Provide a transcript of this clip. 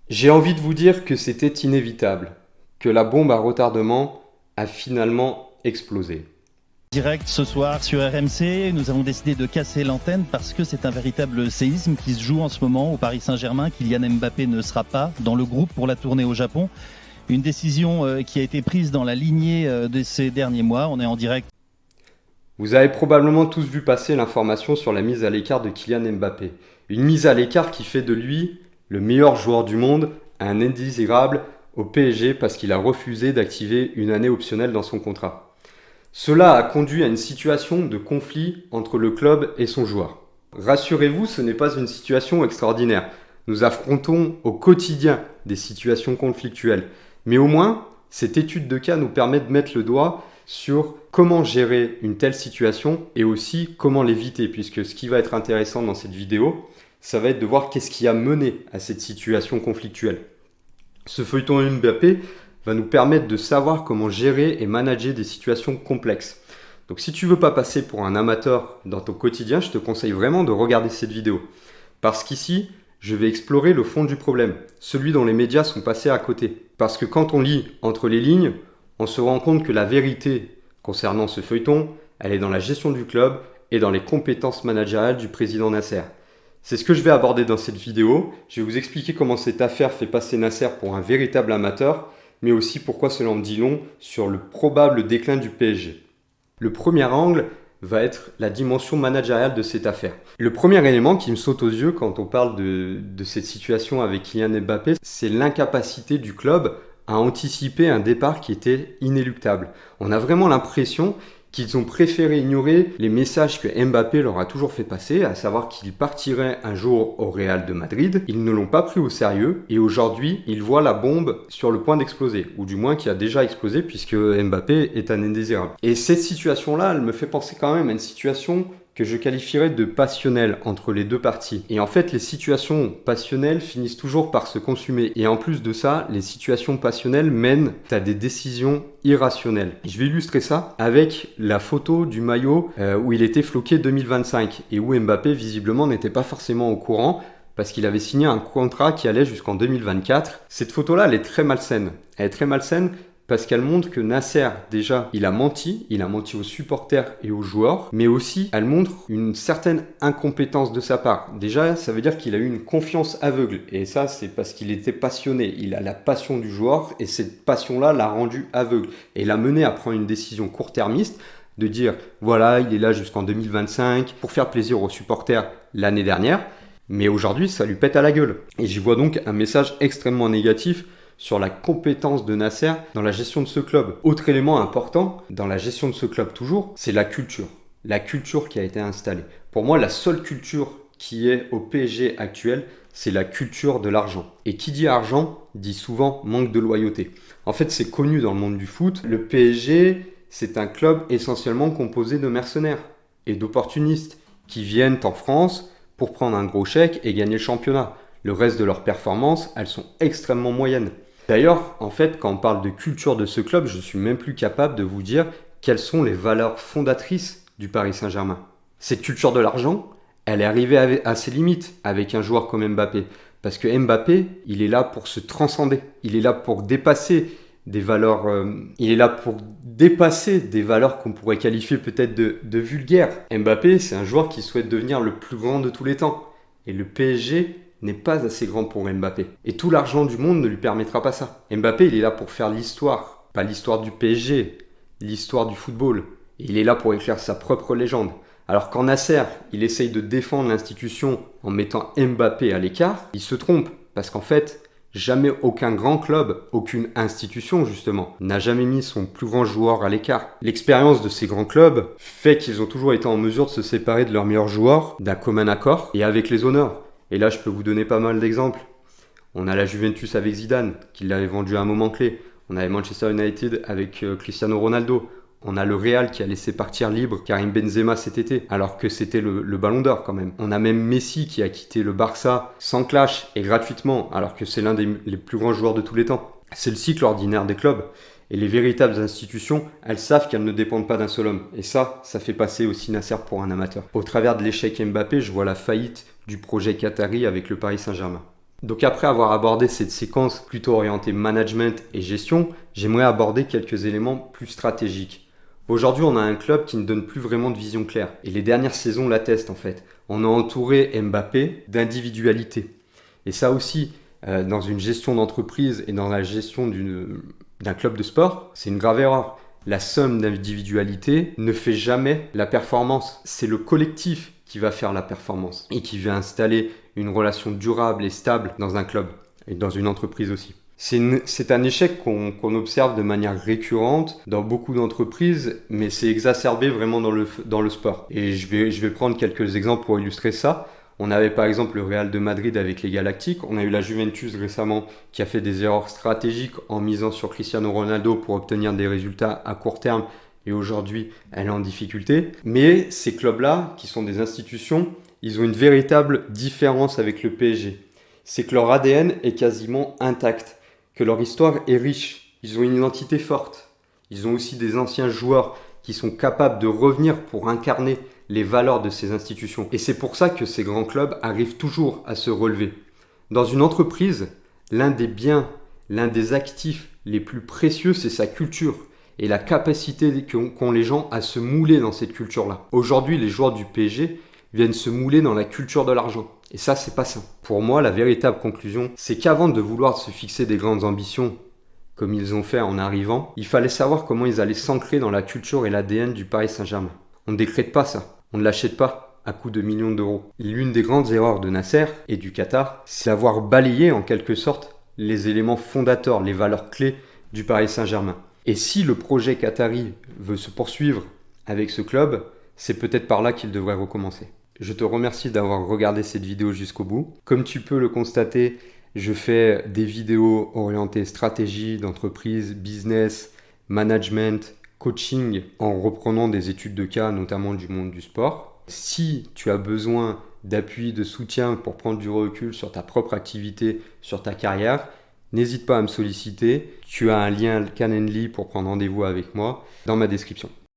J'ai envie de vous dire que c'était inévitable, que la bombe à retardement a finalement explosé. Direct ce soir sur RMC, nous avons décidé de casser l'antenne parce que c'est un véritable séisme qui se joue en ce moment au Paris Saint-Germain. Kylian Mbappé ne sera pas dans le groupe pour la tournée au Japon. Une décision qui a été prise dans la lignée de ces derniers mois. On est en direct. Vous avez probablement tous vu passer l'information sur la mise à l'écart de Kylian Mbappé. Une mise à l'écart qui fait de lui le meilleur joueur du monde, un indésirable au PSG parce qu'il a refusé d'activer une année optionnelle dans son contrat. Cela a conduit à une situation de conflit entre le club et son joueur. Rassurez-vous, ce n'est pas une situation extraordinaire. Nous affrontons au quotidien des situations conflictuelles. Mais au moins, cette étude de cas nous permet de mettre le doigt sur comment gérer une telle situation et aussi comment l'éviter, puisque ce qui va être intéressant dans cette vidéo, ça va être de voir qu'est-ce qui a mené à cette situation conflictuelle. Ce feuilleton Mbappé va nous permettre de savoir comment gérer et manager des situations complexes. Donc si tu veux pas passer pour un amateur dans ton quotidien, je te conseille vraiment de regarder cette vidéo. Parce qu'ici, je vais explorer le fond du problème, celui dont les médias sont passés à côté. Parce que quand on lit entre les lignes, on se rend compte que la vérité concernant ce feuilleton, elle est dans la gestion du club et dans les compétences managériales du président Nasser. C'est ce que je vais aborder dans cette vidéo. Je vais vous expliquer comment cette affaire fait passer Nasser pour un véritable amateur, mais aussi pourquoi cela en dit long sur le probable déclin du PSG. Le premier angle va être la dimension managériale de cette affaire. Le premier élément qui me saute aux yeux quand on parle de cette situation avec Kylian Mbappé, c'est l'incapacité du club à anticiper un départ qui était inéluctable. On a vraiment l'impression qu'ils ont préféré ignorer les messages que Mbappé leur a toujours fait passer, à savoir qu'il partirait un jour au Real de Madrid. Ils ne l'ont pas pris au sérieux et aujourd'hui, ils voient la bombe sur le point d'exploser, ou du moins qui a déjà explosé puisque Mbappé est un indésirable. Et cette situation-là, elle me fait penser quand même à une situation que je qualifierais de passionnelle entre les deux parties. Et en fait, les situations passionnelles finissent toujours par se consumer. Et en plus de ça, les situations passionnelles mènent à des décisions irrationnelles. Et je vais illustrer ça avec la photo du maillot où il était floqué 2025 et où Mbappé visiblement n'était pas forcément au courant parce qu'il avait signé un contrat qui allait jusqu'en 2024. Cette photo-là, elle est très malsaine. Elle est très malsaine parce qu'elle montre que Nasser, déjà, il a menti aux supporters et aux joueurs, mais aussi, elle montre une certaine incompétence de sa part. Déjà, ça veut dire qu'il a eu une confiance aveugle, et ça, c'est parce qu'il était passionné. Il a la passion du joueur, et cette passion-là l'a rendu aveugle, et l'a mené à prendre une décision court-termiste, de dire, voilà, il est là jusqu'en 2025, pour faire plaisir aux supporters l'année dernière, mais aujourd'hui, ça lui pète à la gueule. Et j'y vois donc un message extrêmement négatif sur la compétence de Nasser dans la gestion de ce club. Autre élément important dans la gestion de ce club toujours, c'est la culture. La culture qui a été installée. Pour moi, la seule culture qui est au PSG actuel, c'est la culture de l'argent. Et qui dit argent, dit souvent manque de loyauté. En fait, c'est connu dans le monde du foot. Le PSG, c'est un club essentiellement composé de mercenaires et d'opportunistes qui viennent en France pour prendre un gros chèque et gagner le championnat. Le reste de leurs performances, elles sont extrêmement moyennes. D'ailleurs, en fait, quand on parle de culture de ce club, je ne suis même plus capable de vous dire quelles sont les valeurs fondatrices du Paris Saint-Germain. Cette culture de l'argent, elle est arrivée à ses limites avec un joueur comme Mbappé. Parce que Mbappé, il est là pour se transcender. Il est là pour dépasser des valeurs, qu'on pourrait qualifier peut-être de vulgaires. Mbappé, c'est un joueur qui souhaite devenir le plus grand de tous les temps. Et le PSG n'est pas assez grand pour Mbappé. Et tout l'argent du monde ne lui permettra pas ça. Mbappé, il est là pour faire l'histoire. Pas l'histoire du PSG, l'histoire du football. Et il est là pour écrire sa propre légende. Alors quand Nasser, il essaye de défendre l'institution en mettant Mbappé à l'écart, il se trompe. Parce qu'en fait, jamais aucun grand club, aucune institution justement, n'a jamais mis son plus grand joueur à l'écart. L'expérience de ces grands clubs fait qu'ils ont toujours été en mesure de se séparer de leurs meilleurs joueurs d'un commun accord et avec les honneurs. Et là, je peux vous donner pas mal d'exemples. On a la Juventus avec Zidane, qui l'avait vendu à un moment clé. On avait Manchester United avec Cristiano Ronaldo. On a le Real qui a laissé partir libre Karim Benzema cet été, alors que c'était le Ballon d'Or quand même. On a même Messi qui a quitté le Barça sans clash et gratuitement, alors que c'est l'un des plus grands joueurs de tous les temps. C'est le cycle ordinaire des clubs. Et les véritables institutions, elles savent qu'elles ne dépendent pas d'un seul homme. Et ça fait passer aussi Nasser pour un amateur. Au travers de l'échec Mbappé, je vois la faillite du projet qatari avec le Paris Saint-Germain. Donc après avoir abordé cette séquence plutôt orientée management et gestion, j'aimerais aborder quelques éléments plus stratégiques. Aujourd'hui, on a un club qui ne donne plus vraiment de vision claire. Et les dernières saisons l'attestent en fait. On a entouré Mbappé d'individualité. Et ça aussi, dans une gestion d'entreprise et dans la gestion d'un club de sport, c'est une grave erreur. La somme d'individualité ne fait jamais la performance. C'est le collectif qui va faire la performance et qui va installer une relation durable et stable dans un club et dans une entreprise aussi. C'est un échec qu'on observe de manière récurrente dans beaucoup d'entreprises, mais c'est exacerbé vraiment dans le sport. Et je vais prendre quelques exemples pour illustrer ça. On avait par exemple le Real de Madrid avec les Galactiques. On a eu la Juventus récemment qui a fait des erreurs stratégiques en misant sur Cristiano Ronaldo pour obtenir des résultats à court terme. Et aujourd'hui, elle est en difficulté. Mais ces clubs-là, qui sont des institutions, ils ont une véritable différence avec le PSG. C'est que leur ADN est quasiment intact, que leur histoire est riche. Ils ont une identité forte. Ils ont aussi des anciens joueurs qui sont capables de revenir pour incarner les valeurs de ces institutions. Et c'est pour ça que ces grands clubs arrivent toujours à se relever. Dans une entreprise, l'un des biens, l'un des actifs les plus précieux, c'est sa culture et la capacité qu'ont les gens à se mouler dans cette culture-là. Aujourd'hui, les joueurs du PSG viennent se mouler dans la culture de l'argent. Et ça, c'est pas sain. Pour moi, la véritable conclusion, c'est qu'avant de vouloir se fixer des grandes ambitions, comme ils ont fait en arrivant, il fallait savoir comment ils allaient s'ancrer dans la culture et l'ADN du Paris Saint-Germain. On ne décrète pas ça. On ne l'achète pas à coût de millions d'euros. L'une des grandes erreurs de Nasser et du Qatar, c'est d'avoir balayé en quelque sorte les éléments fondateurs, les valeurs clés du Paris Saint-Germain. Et si le projet qatari veut se poursuivre avec ce club, c'est peut-être par là qu'il devrait recommencer. Je te remercie d'avoir regardé cette vidéo jusqu'au bout. Comme tu peux le constater, je fais des vidéos orientées stratégie d'entreprise, business, management, coaching en reprenant des études de cas, notamment du monde du sport. Si tu as besoin d'appui, de soutien pour prendre du recul sur ta propre activité, sur ta carrière, n'hésite pas à me solliciter. Tu as un lien Calendly pour prendre rendez-vous avec moi dans ma description.